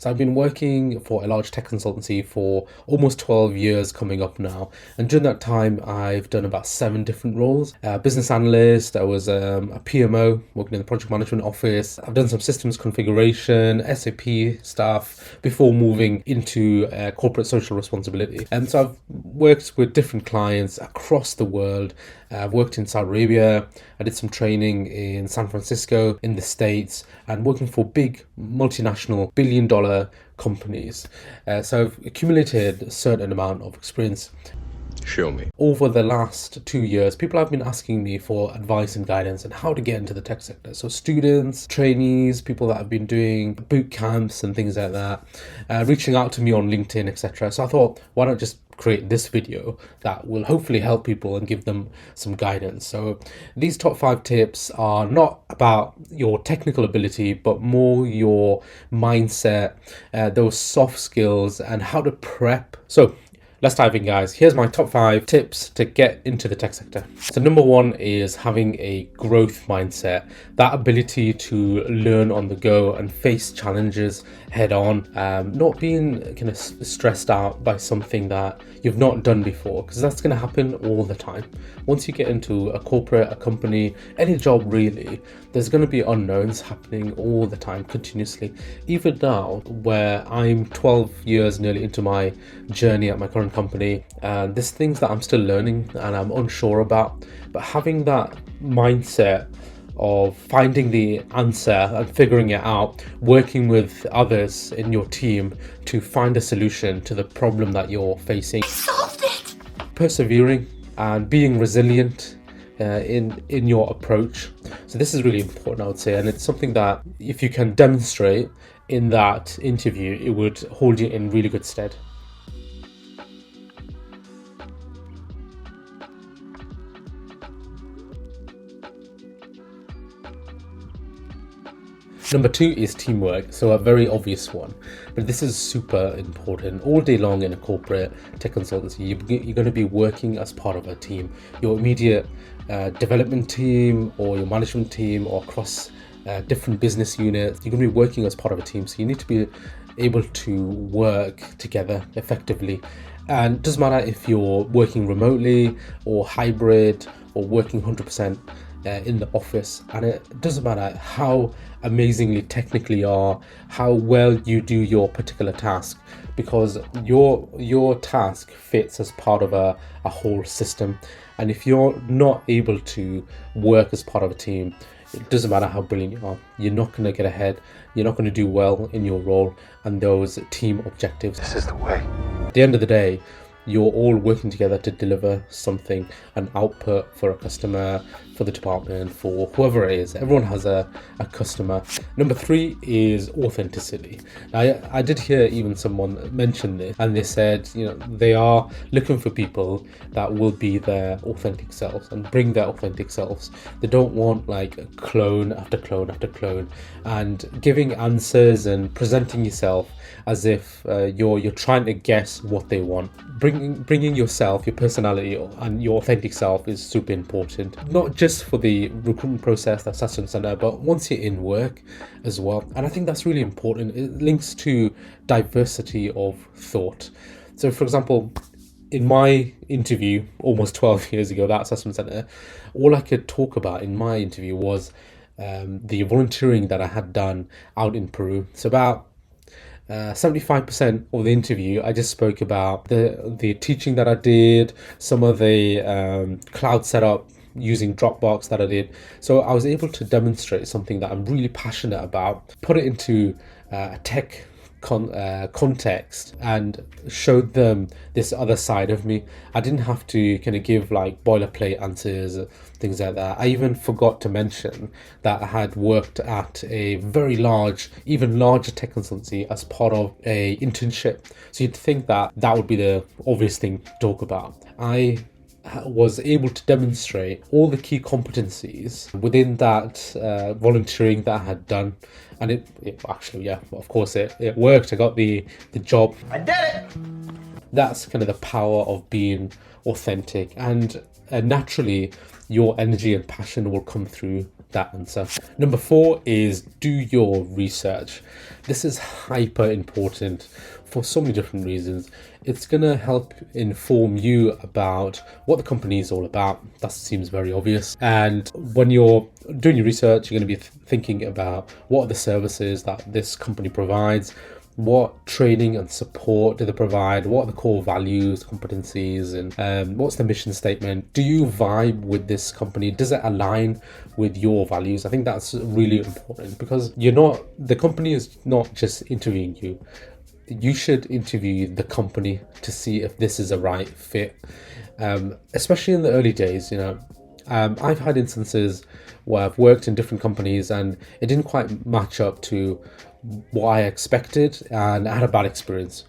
So I've been working for a large tech consultancy for almost 12 years coming up now. And during that time, I've done about 7 different roles. Business analyst, I was a PMO working in the project management office. I've done some systems configuration, SAP stuff before moving into corporate social responsibility. And so I've worked with different clients across the world. I've worked in Saudi Arabia. I did some training in San Francisco, in the States, and working for big multinational billion-dollar companies. So I've accumulated a certain amount of experience. Show me. Over the last 2 years, people have been asking me for advice and guidance on how to get into the tech sector. So students, trainees, people that have been doing boot camps and things like that, reaching out to me on LinkedIn, etc. So I thought, why not just create this video that will hopefully help people and give them some guidance. So these top 5 tips are not about your technical ability, but more your mindset, those soft skills, and how to prep. So let's dive in, guys. Here's my top 5 tips to get into the tech sector. So number 1 is having a growth mindset, that ability to learn on the go and face challenges head on, not being kind of stressed out by something that you've not done before, because that's going to happen all the time. Once you get into a corporate, a company, any job really, there's going to be unknowns happening all the time, continuously. Even now, where I'm 12 years nearly into my journey at my current company, and there's things that I'm still learning and I'm unsure about, but having that mindset of finding the answer and figuring it out, working with others in your team to find a solution to the problem that you're facing. I solved it! Persevering and being resilient in your approach. So this is really important, I would say, and it's something that if you can demonstrate in that interview, it would hold you in really good stead. Number 2 is teamwork, so a very obvious one, but this is super important. All day long in a corporate tech consultancy, you're going to be working as part of a team. Your immediate development team or your management team or across different business units, you're going to be working as part of a team, so you need to be able to work together effectively. And it doesn't matter if you're working remotely or hybrid or working 100% in the office, and it doesn't matter how amazingly technically you are, how well you do your particular task, because your task fits as part of a whole system. And if you're not able to work as part of a team, it doesn't matter how brilliant you are, you're not going to get ahead, you're not going to do well in your role and those team objectives. This is the way. At the end of the day, you're all working together to deliver something, an output for a customer, for the department, for whoever it is. Everyone has a customer. Number 3 is authenticity. I did hear even someone mention this, and they said, they are looking for people that will be their authentic selves and bring their authentic selves. They don't want like a clone after clone after clone, and giving answers and presenting yourself as if you're trying to guess what they want. Bringing yourself, your personality and your authentic self is super important, not just for the recruitment process, the assessment center, but once you're in work as well. And I think that's really important. It links to diversity of thought. So for example, in my interview almost 12 years ago, that assessment center, all I could talk about in my interview was the volunteering that I had done out in Peru. So about 75% of the interview, I just spoke about the teaching that I did, some of the cloud setup using Dropbox that I did. So I was able to demonstrate something that I'm really passionate about, put it into a tech context, and showed them this other side of me. I didn't have to kind of give like boilerplate answers, things like that. I even forgot to mention that I had worked at a very large, even larger tech consultancy as part of a internship. So you'd think that would be the obvious thing to talk about. I was able to demonstrate all the key competencies within that volunteering that I had done, and it actually, yeah, of course it worked. I got the job. I did it! That's kind of the power of being authentic. And naturally your energy and passion will come through that answer. Number 4 is do your research. This is hyper important for so many different reasons. It's going to help inform you about what the company is all about. That seems very obvious. And when you're doing your research, you're going to be thinking about what are the services that this company provides, what training and support do they provide, what are the core values, competencies, and what's the mission statement. Do you vibe with this company? Does it align with your values? I think that's really important, because the company is not just interviewing you. You should interview the company to see if this is a right fit, especially in the early days. I've had instances where I've worked in different companies and it didn't quite match up to what I expected, and I had a bad experience.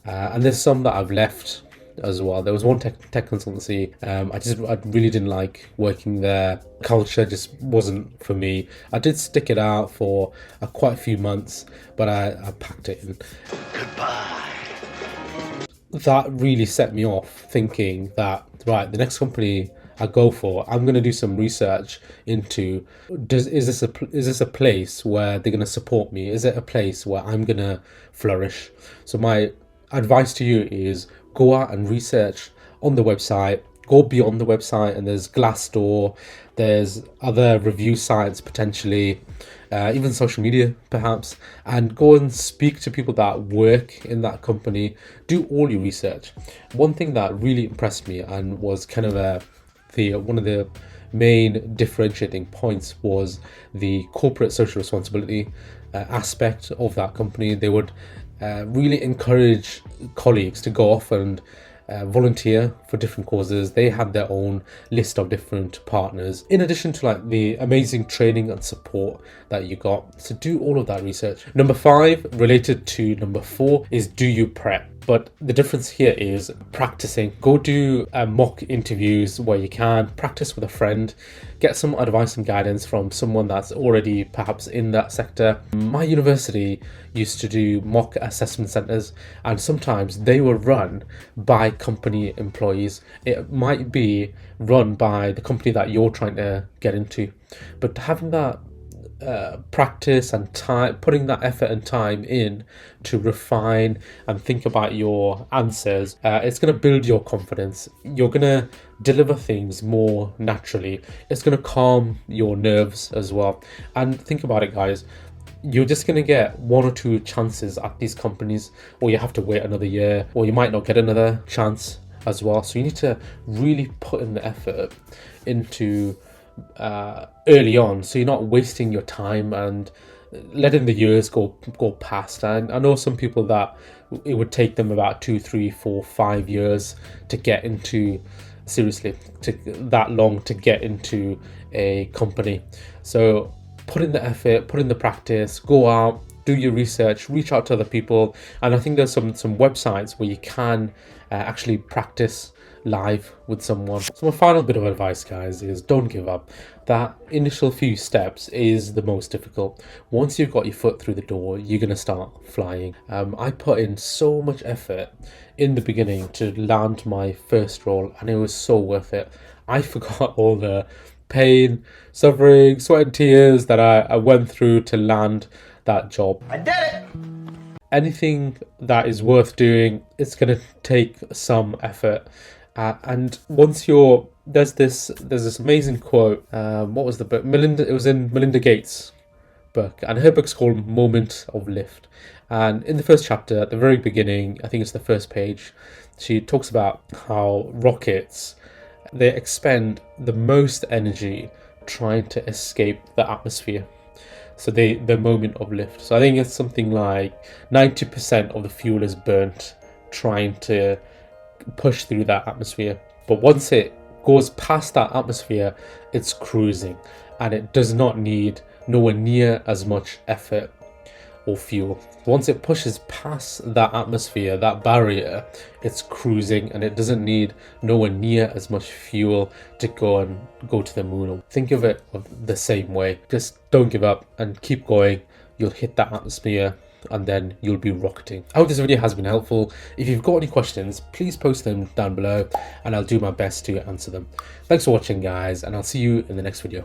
And there's some that I've left as well. There was one tech consultancy. I really didn't like working there. Culture just wasn't for me. I did stick it out for quite a few months, but I packed it in. Goodbye. That really set me off, thinking that, right, the next company I go for, I'm going to do some research into, is this a place where they're going to support me? Is it a place where I'm going to flourish? So my advice to you is go out and research on the website, go beyond the website, and there's Glassdoor, there's other review sites potentially, even social media perhaps, and go and speak to people that work in that company. Do all your research. One thing that really impressed me and was kind of one of the main differentiating points was the corporate social responsibility aspect of that company. They would really encourage colleagues to go off and volunteer for different causes. They had their own list of different partners, in addition to like the amazing training and support that you got. So do all of that research. Number 5, related to number 4, is do you prep? But the difference here is practicing. Go do mock interviews where you can. Practice with a friend. Get some advice and guidance from someone that's already perhaps in that sector. My university used to do mock assessment centers, and sometimes they were run by company employees. It might be run by the company that you're trying to get into, but having that practice and time, putting that effort and time in to refine and think about your answers, it's going to build your confidence. You're going to deliver things more naturally. It's going to calm your nerves as well. And think about it, guys. You're just going to get 1 or 2 chances at these companies, or you have to wait another year, or you might not get another chance as well. So you need to really put in the effort into early on, so you're not wasting your time and letting the years go past. And I know some people that it would take them about 2, 3, 4, 5 years to get into, seriously, that long to get into a company. So put in the effort, put in the practice, go out, do your research, reach out to other people. And I think there's some websites where you can actually practice live with someone. So my final bit of advice, guys, is don't give up. That initial few steps is the most difficult. Once you've got your foot through the door, you're going to start flying. I put in so much effort in the beginning to land my first role, and it was so worth it. I forgot all the pain, suffering, sweat and tears that I went through to land that job. I did it! Anything that is worth doing, it's going to take some effort. And once there's this amazing quote. What was the book? It was in Melinda Gates' book, and her book's called Moment of Lift. And in the first chapter, at the very beginning, I think it's the first page, she talks about how rockets, they expend the most energy trying to escape the atmosphere. So the moment of lift. So I think it's something like 90% of the fuel is burnt trying to push through that atmosphere. But once it goes past that atmosphere, it's cruising, and it does not need nowhere near as much effort or fuel. Once it pushes past that atmosphere, that barrier, it's cruising, and it doesn't need nowhere near as much fuel to go to the moon. Think of it the same way. Just don't give up and keep going. You'll hit that atmosphere and then you'll be rocketing. I hope this video has been helpful. If you've got any questions, please post them down below and I'll do my best to answer them. Thanks for watching, guys, and I'll see you in the next video.